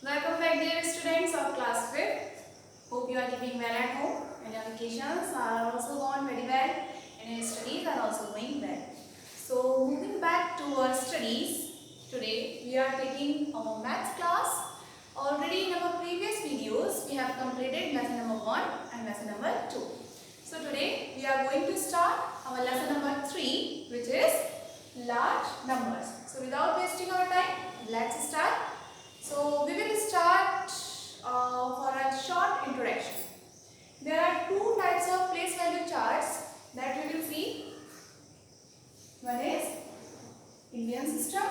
Welcome back, dear students of class 5th. Hope you are keeping well at home and your vacations are also gone very well and your studies are also going well. So, moving back to our studies, today we are taking our maths class. Already in our previous videos, we have completed lesson number 1 and lesson number 2. So, today we are going to start our lesson number 3, which is large numbers. So, without wasting our time, let's start. So, we will start for a short introduction. There are two types of place value charts that we will see. One is Indian system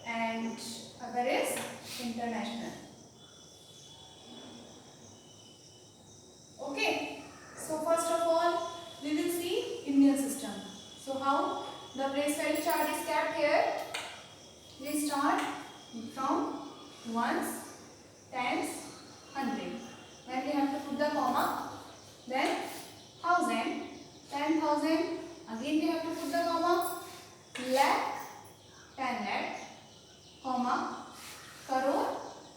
and other is international. Okay. So, first of all, we will see Indian system. So, how the place value chart is kept here? We start from ones, tens, hundred. Then we have to put the comma. Then thousand, 10,000. Again we have to put the comma. Lakh, 10 lakh, comma, crore,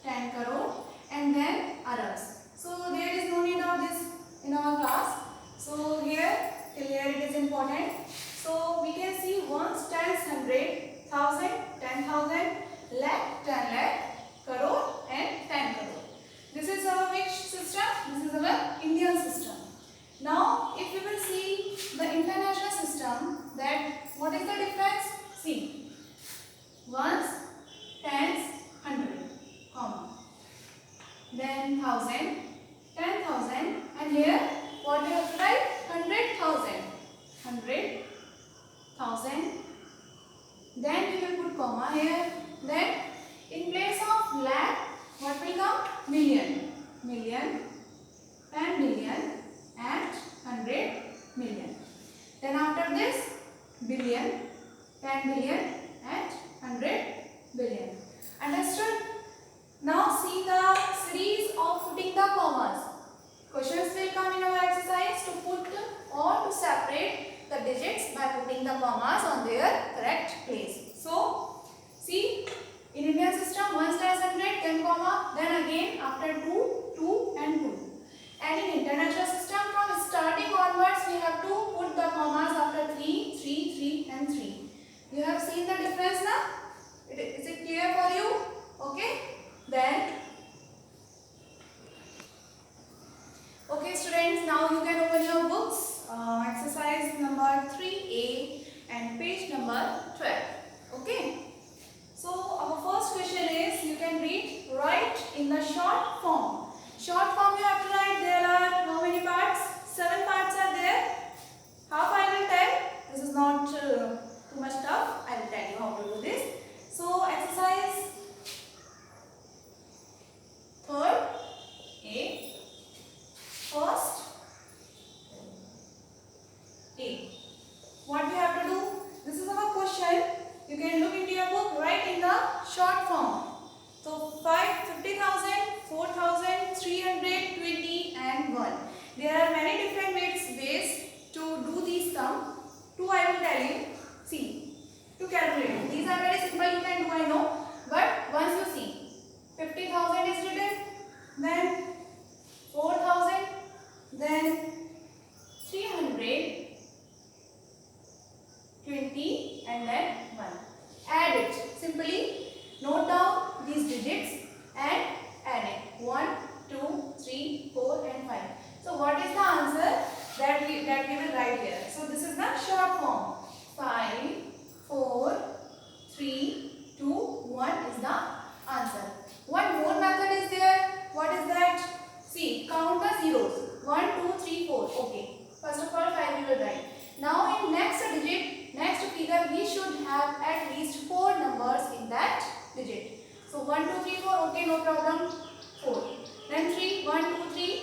10 crore, and then Arabs. So there is no need of this in our class. So here till here it is important. So we can see ones, tens, hundred, thousand, 10,000, lakh, 10 lakh, crore, and 10 crore. This is our which system? This is our Indian system. Now, if we will see the international system, that what is the difference? See, ones, tens, hundred, comma, then thousand, 10,000, and here what we have to write? 100,000, 100,000. Then we will put comma here. Then in place of lakh, what will come? Million. Million, 10 million and 100 million. Then after this, billion, 10 billion and 100 billion. Understood? Now see the series of putting the commas. Questions will come in our exercise to put or to separate the digits by putting the commas on their correct place. So, see, in Indian system, 1 times 100, then comma, then again after 2, 2 and 2. And in international system, from starting onwards, we have to put the commas after 3, 3, 3 and 3. You have seen the difference now? Is it clear for you? Okay. Then, okay students, now you can open your books. Exercise number 3A and page number 12. Okay. So our first question is, you can read, write in the short form. Short form you have to write, there are how many parts? 7 parts are there. Half I will tell. This is not too much tough. I will tell you how to do this. So exercise 3rd A. First A. What we have to do? This is our question. You can look into your book, write in the short form. So 50,000, 4,000, 320 and 1. There are many different ways to do these sum. 2 I will tell you. See, to calculate. These are very simple, you can do, I know. But once you see, 50,000 is written, then 4,000, then 320 and then 1. Add it. Simply note down these digits and add it. 1, 2, 3, 4 and 5. So what is the answer that we will write here? So this is the short form. 5, 4, 3, 2, 1 is the answer. One more method is there. What is that? See, count the zeros. 1, 2, 3, 4. Okay. First of all, 5 we will write. Now in next digit, next figure, we should have at least 4 numbers in that digit. So 1, 2, 3, 4. Okay, no problem. 4. Then 3. 1, 2, 3.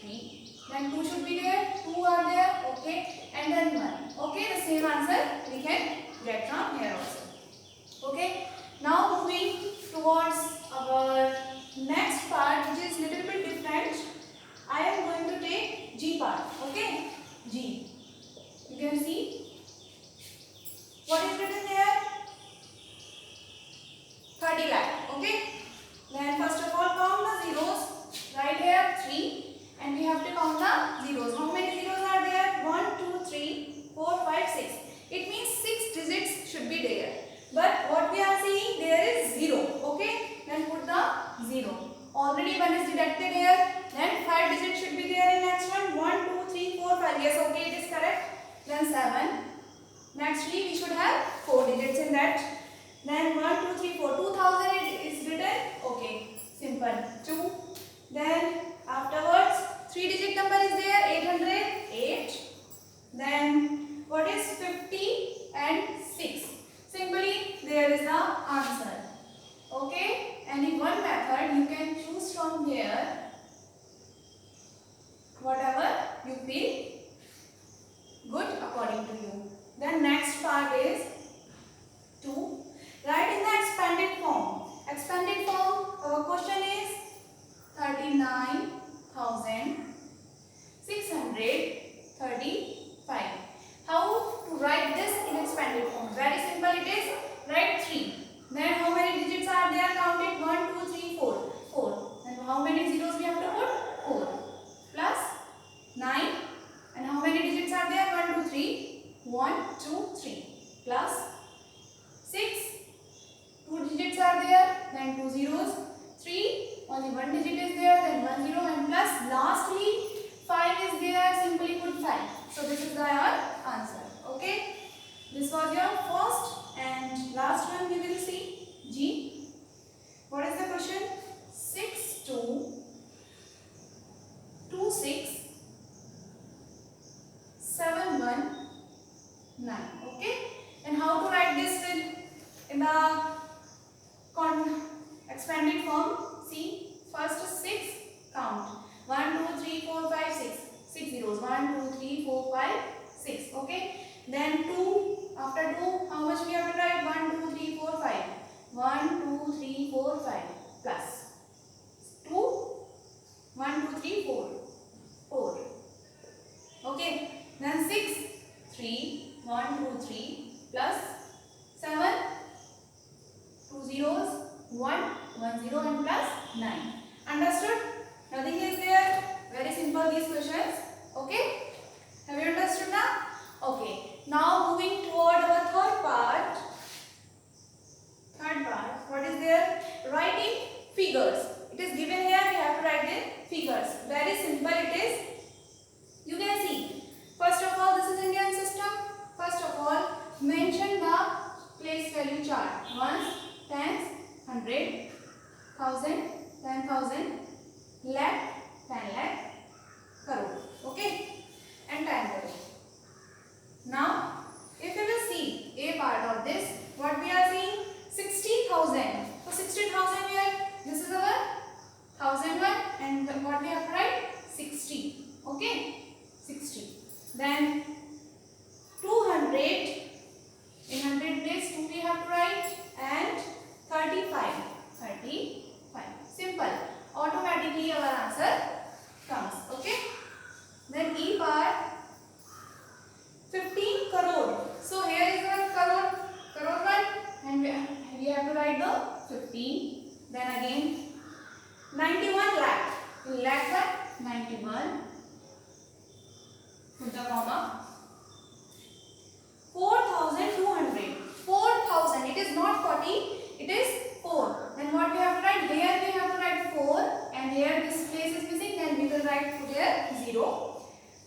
3. Then 2 should be there. 2 are there. Okay. And then 1. Okay, the same answer we can get from here also. Okay. Now moving towards our next part, which is little bit different. I am going to take G part. Okay. G. You can see what is written here. Okay. Then first of all count the zeros. Right here 3 and we have to count the zeros. How many zeros are there? 1, 2, 3, 4, 5, 6. It means 6 digits should be there. But what we are seeing there is 0. Okay. Then put the 0. Already 1 is deducted here. Then 5 digits should be there in next one. 1, 2, 3, 4, 5. Yes, okay, it is correct. Then 7. Nextly we should have 4 digits in that. Then 1, 2, 3, 4. 2000 is written. Okay, simple. 2. Then afterwards 3 digit number is there. 808. Then what is 50 and 6? Simply there is the answer. Okay. Any one method you can choose from here. Whatever you feel good according to you. Then next part is 2. Write in the expanded form. Expanded form, our question is 39,635. How to write this in expanded form? Very simple it is. Write 3. Then how many digits are there? Count it. 1, 2, 3, 4. 4. And how many zeros we have to put? 4. Plus 9. And how many digits are there? 1, 2, 3. 1, 2, 3. Plus 6. 2 digits are there. Then 2 zeros. 3. Only 1 digit is there. Then 1 zero. And plus lastly 5 is there. Simply put 5. So this is our answer. Okay. This was your first and last one we will see. G. What is the question? 622671 Okay. And how to write this in the expanded form? See, first 6 count. 1, 2, 3, 4, 5, 6. 6 zeros. 1, 2, 3, 4, 5, 6. Okay. Then 2. After 2, how much we have to write? 1, 2, 3, 4, 5. 1, 2, 3, 4, 5. Plus 2. 1, 2, 3, 4. 4. Okay. Then 6. 3. 1, 2, 3. Plus 7. 2 zeros. 1, 1 zero and plus 9. Understood? Nothing is there. Very simple these questions. Okay. Have you understood now? Okay. Now moving toward our third part. What is there? Writing figures. It is given here. We have to write the figures. Very simple it is. You can see. First of all, this is Indian system. First of all, mention the place value chart. Ones, tens, 100, 1000, 10,000, lakh, 10 lakh, crore. Okay. And 10 crore. Now, if we will see a part of this, what we are seeing? 60,000. So 60,000 here, this is our 1001 and what we have to write? 60. Okay. 60. Then 200. In 100 place 2 we have to write and 35. 35. Simple. Automatically our answer comes. Okay. Then E part. 15 crore. So here is our crore one and we have to write the 15. Then again 91 lakh. Lakh one 91. Put the comma. 4,200. 4,000. It is not 40. It is 4. Then what we have to write? Here we have to write 4 and here this place is missing. Then we will write here 0.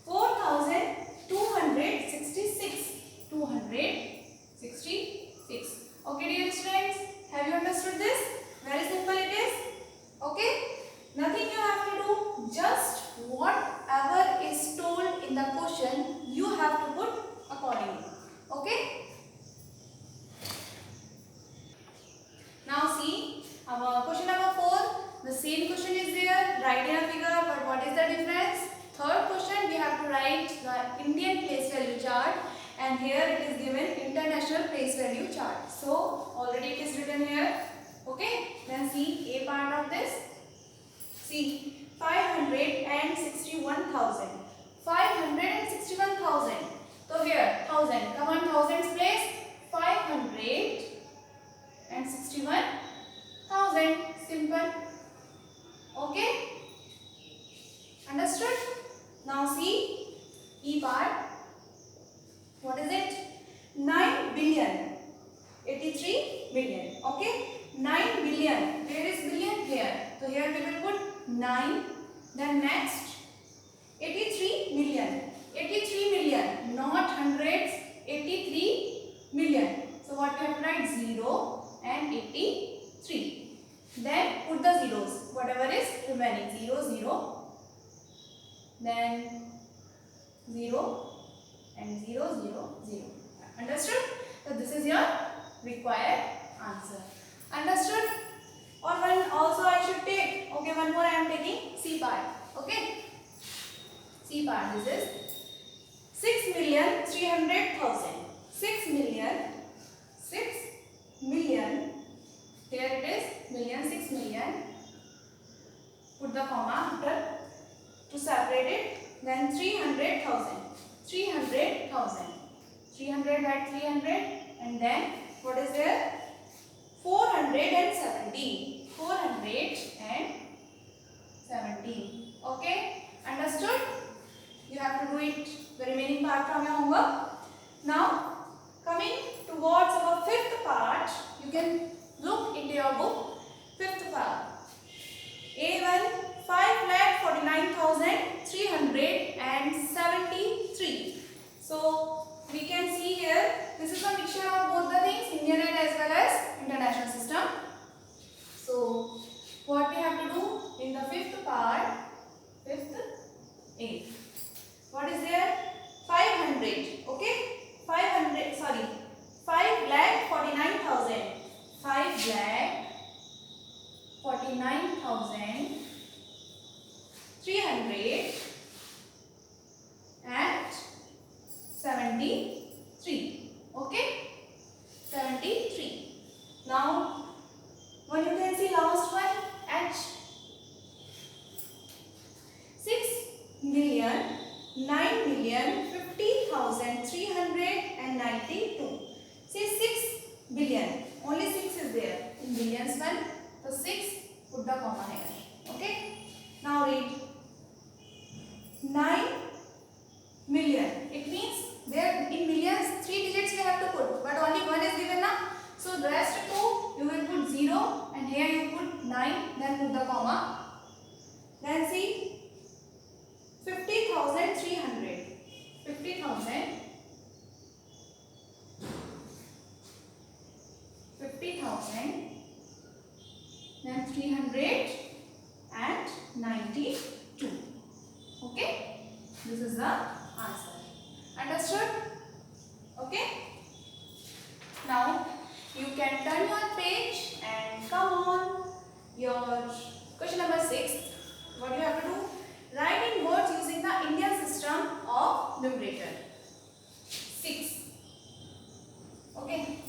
4,266. 266. Okay, dear students, have you understood this? Very simple it is. Okay, nothing you have to do. Just whatever is told in the question, you have to put accordingly. Okay. Now see, our question number 4. The same question is there. Write in a figure, but what is the difference? Third question, we have to write the Indian place value chart. And here it is given international place value chart. So already it is written here. Okay. Then see a part of this. See 561,000. 561,000. So here 1000. Come on, thousands place. 561,000. million. Okay, 9 billion. Where is billion? Here. So here we will put 9. Then next 83 million. 83 million, not hundreds. 83 million. So what we have to write? 0 and 83. Then put the zeros. Whatever is remaining. 0, 0. Then 0 and 0, 0, 0. Understood? So this is your required answer. Understood? Or one also I should take. Okay, one more I am taking. C part. Okay. C part. This is 6,300,000. 6 million. Here it is million. 6 million. Put the comma after to separate it. Then 300,000. 300,000. 300 at 300. And then what is there? 470. 470. Okay. Understood? You have to do it, the remaining part from your homework. Now, coming towards our fifth part, you can look into your book. Fifth part. A1, 5,49,373. So, we can see here, this is a mixture of both the things, Indian as well as international system. So, what we have to do in the fifth part, fifth A. What is there? 500. Okay? 500, sorry. 5,49,000. 5,49,300 and 73. Okay? 73. Now, when you can see last one, H. 6,9,50,392. See 6 billion. Only 6 is there. In billions one. So 6, put the comma here. Okay. Now read. 9 million. It means there in millions 3 digits we have to put. But only one is given now. So the rest 2 you will put 0 and here you put 9. Then put the comma. Then see. 50,300. 50,000. 50,000. Then 392. Okay. This is the answer. Understood? Okay. Now you can turn your page and come on your question number 6. What you have to do? Write in words using the Indian system of numerator. 6. Okay.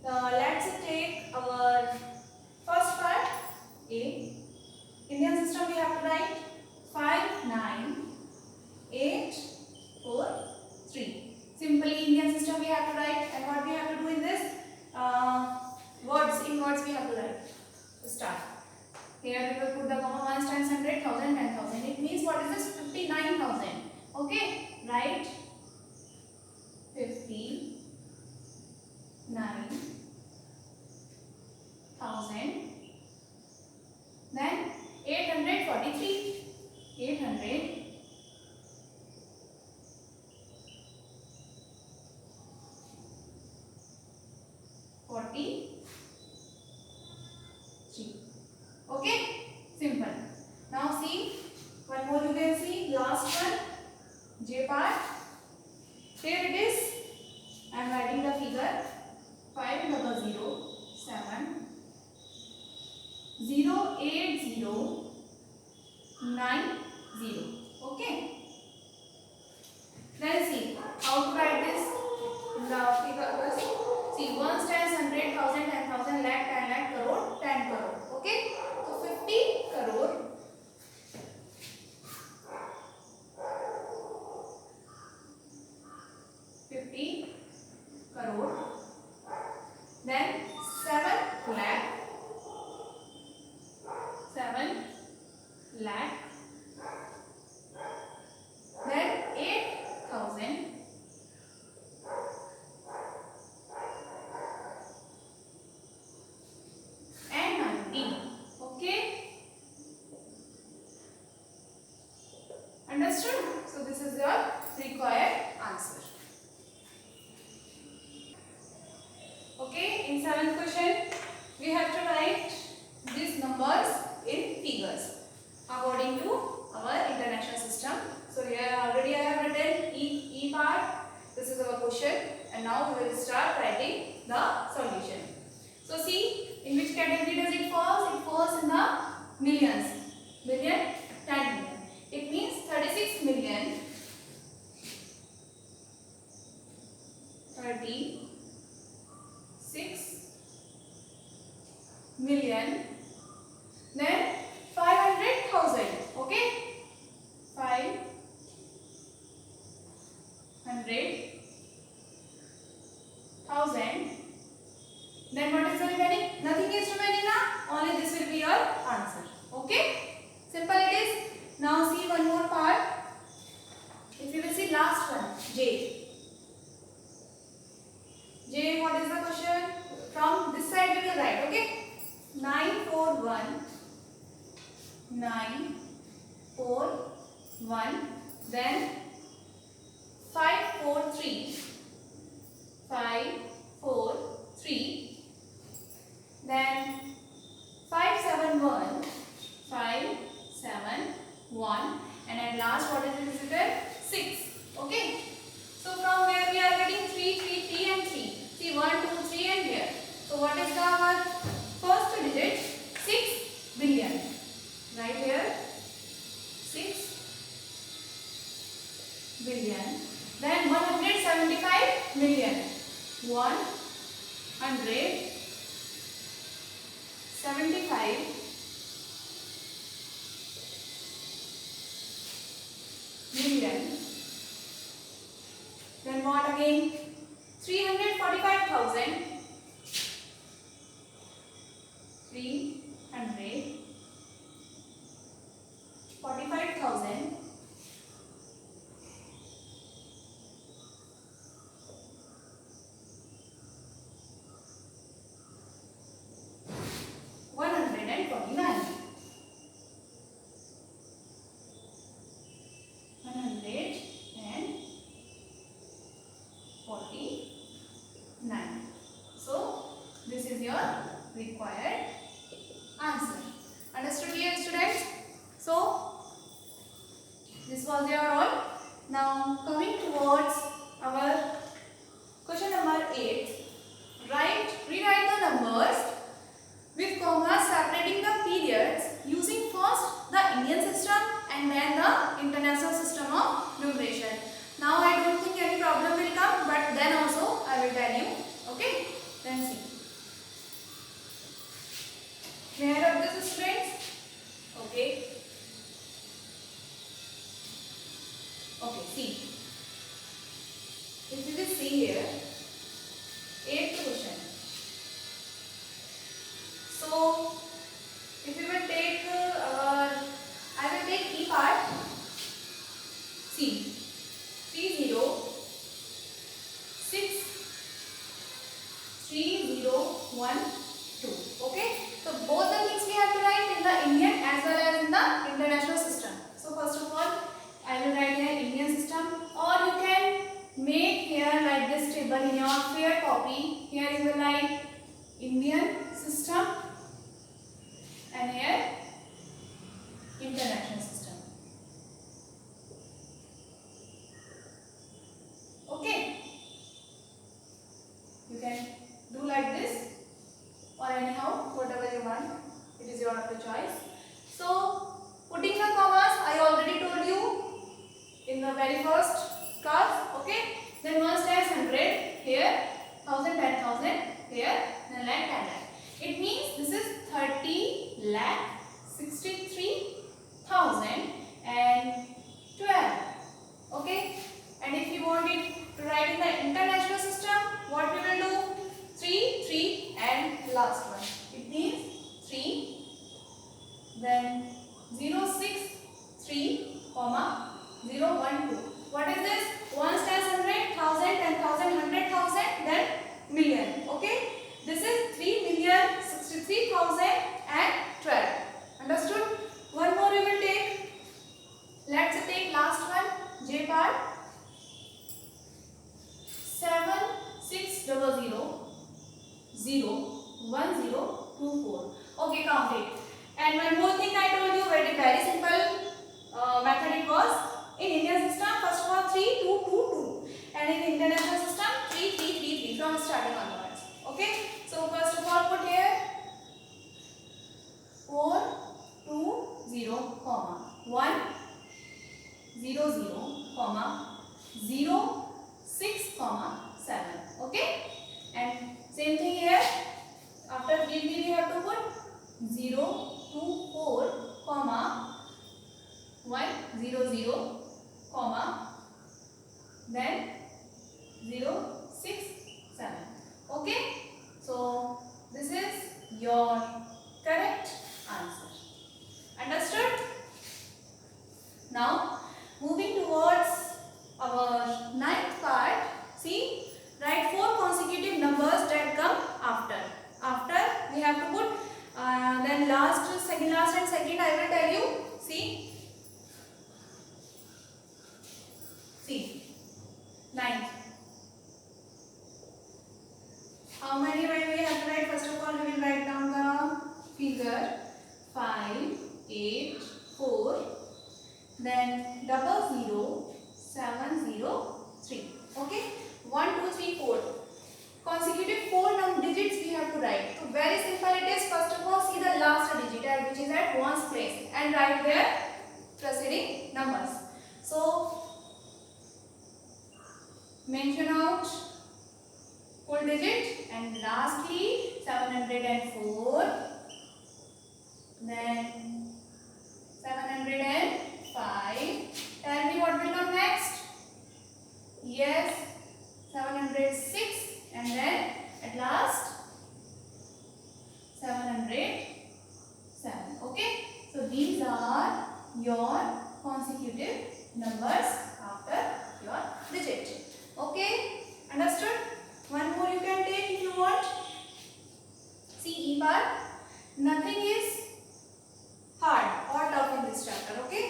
Let's take our first part. A. Indian system we have to write 5, 9, 8, 4, 3. Simply Indian system we have to write. And what we have to do in this? Words. In words we have to write. So start. Here we will put the comma 1 times 100, 1000, 10,000. It means what is this? 59,000. Okay. Write 59,000. Then 843. 843. Okay, simple. Now see, one more you can see, last one, J part. Here it is. I am writing the figure 500708090. Okay. Then see how to write this in the figure first. See, 1 times 100, 1000, 10,000, lakh, 10 lakh, crore, 10 crore. Okay. So 50 crore. 50 crore. Then 7 lakh. 7 lakh. Then 8,000. Understood? So this is your required answer. Okay, in 7th question, we have to write these numbers in figures according to our international system. So here already I have written E part. This is our question, and now we will start writing the solution. So see, in which category does it fall? It falls in the millions. Million, 10 million. It means 36 million. 36 million. Then 500,000. Okay? 500,000. Then what is the remaining? Nothing is remaining now. Only this will be your answer. Okay? Simple it is. Now see one more part. If you will see last one, J. J, what is the question? From this side we will write. Okay? 941. 941. Then 543. 543. Then 571. 571. And at last what is it written? 6. Okay. So from where we are getting 3, 3, 3 and 3. See 1, 2, 3 and here. So what is our first digit? 6 billion. Right here. 6 billion. Then 175 million. 175 million. Then what again? 345,000. 345,000. This is your required answer. Understood here, students? So this was your all. Now coming towards our question number 8. Rewrite the numbers with commas separating the periods using first the Indian system and then the international system of numeration. Now I don't think any problem will come, but then also I will tell you. Okay? Then see. Clear up this, students? Okay. Okay, see. If you will see here, 8th question. So, if you will take I will take E part. See, 30,6,30,1,2. Okay. So both the things we have to write in the Indian as well as in the international system. So first of all, I will write here Indian system, or you can make here like this table in your fair copy. Here you will write Indian system and here international system. Okay. You can do like this or anyhow, whatever you want. It is your choice. So putting the commas, I already told you in the very first class. Okay. Then 1 stands 100 here, 1000, 10,000 here, then lakh, 10 lakh. It means this is 30,63,012. Okay. And if you want it to write in the international system, what we will do? 3, 3 and last one. It means 3, then 063, 012. What is this? 1 stands 100, 1000, 10,000, 100,000, then million. Okay. 0, 1 0 2 4. Okay, count it. And one more thing I told you, very simple method it was. In Indian system, first of all 3 2 2 2, and in international system 3 3 3 3 from starting onwards. Okay, so first of all put here 4 2 0 comma 1 0 0 comma 0 6 comma 7. Okay, and same thing here. After 3 3 we have to put 0 2 4 comma 1 0 0 comma then 0 6 7. Okay, so this is your correct answer. Understood? Now moving towards our ninth part. See, write 4 consecutive numbers that come after. After we have to put then last, second last and second I will tell you. See, ninth. How many we have to write? First of all, we will write down the figure 5, 8, 4, then 00, 7, 0, 3. Okay, 1, 2, 3, 4. Consecutive 4 digits we have to write. So very simple it is. First of all, see the last digit which is at ones place and write their preceding numbers. So mention out full digit, and lastly 704, then 705. Tell me what will come next? Yes, 706, and then at last 707. Okay, so these are your consecutive numbers after your digit. Okay, understood? One more you can take if you want. See, E part, nothing is hard or tough in this chapter. Okay,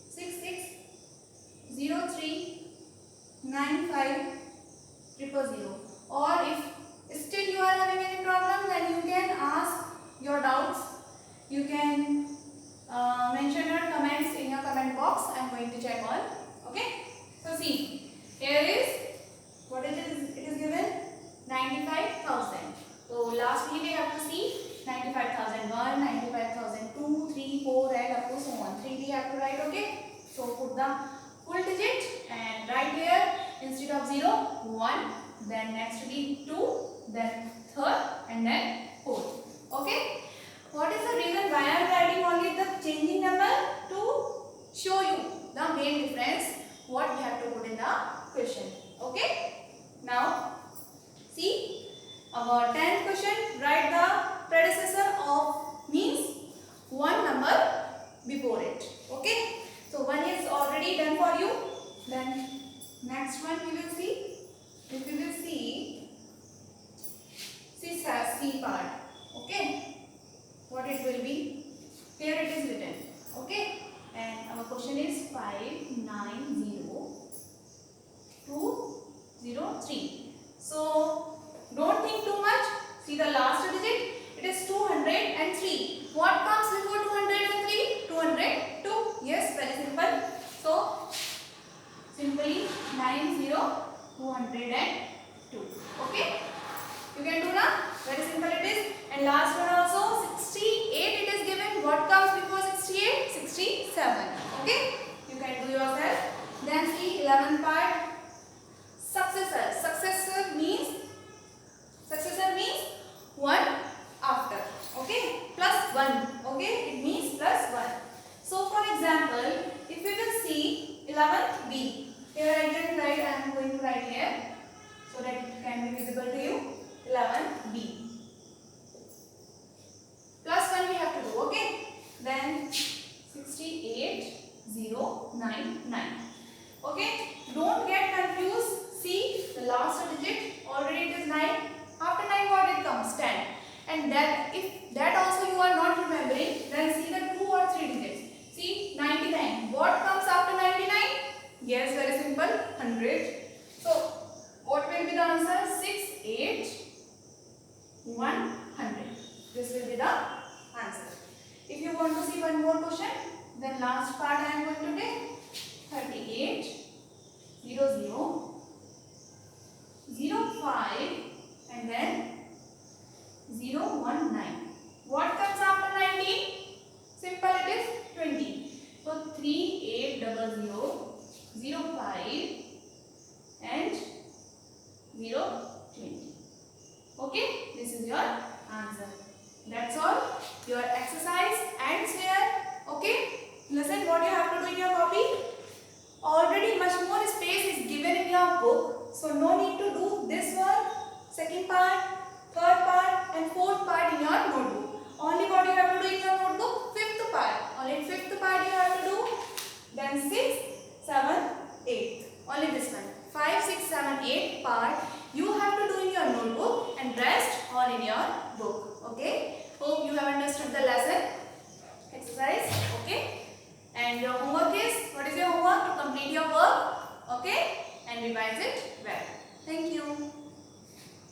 6603 95 000. Or if still you are having any problem, then you can ask your doubts. You can mention your comments in your comment box. I am going to check all. Okay, so see, here is what it is given 95,000. So lastly we have to see 95,001, 95,002, 3, 4 and up to so on. 3 we have to write. Okay, so put the full digit and write here instead of 0, 1, then next to be 2, then third and then fourth. Okay, what is the reason why I am writing only the changing number? To show you the main difference what we have to put in the question. Okay, now see our 10th question. Write the predecessor of means one number before it. Okay, so one is already done for you. Then next one we will see. If we will see C part. Okay, what it will be? Here it is written. Okay, and our question is 590203. So don't think too much. See the last digit. It is 203. What comes before 203? 202. Yes, very simple. So simply 202. Okay, you can do now. Very simple it is. And last one also 68 it is given. What comes before 68? 67. Okay, you can do yourself. Then see 11th part. Successor. Successor means one after. Okay, plus 1. Okay, it means plus 1. So for example, if we will see 11th B. Here I didn't write, I am going to write here so that it can be visible to you. 11B. Plus 1 we have to do. Okay, then 68099. Okay, don't get confused. See the last digit, already it is 9. After 9 what it comes? 10. And that if that also you are not remembering, then see the 2 or 3 digits. See 99. What comes after 99? Yes, very simple, 100. So what will be the answer? 6819. will be the answer. If you want to see one more question, then last part I am going to take 38 00 05 and then 019. What comes after 19? Simple, it is 20. So 3800 05 and 020. Okay, this is your answer. That's all. Your exercise ends here. Okay, listen what you have to do in your copy. Already much more space is given in your book, so no need to do this one, second part, third part and fourth part in your notebook. Only what you have to do in your notebook, fifth part. Only fifth part you have to do. Then 6, 7, 8. Only this one. 5, 6, 7, 8 part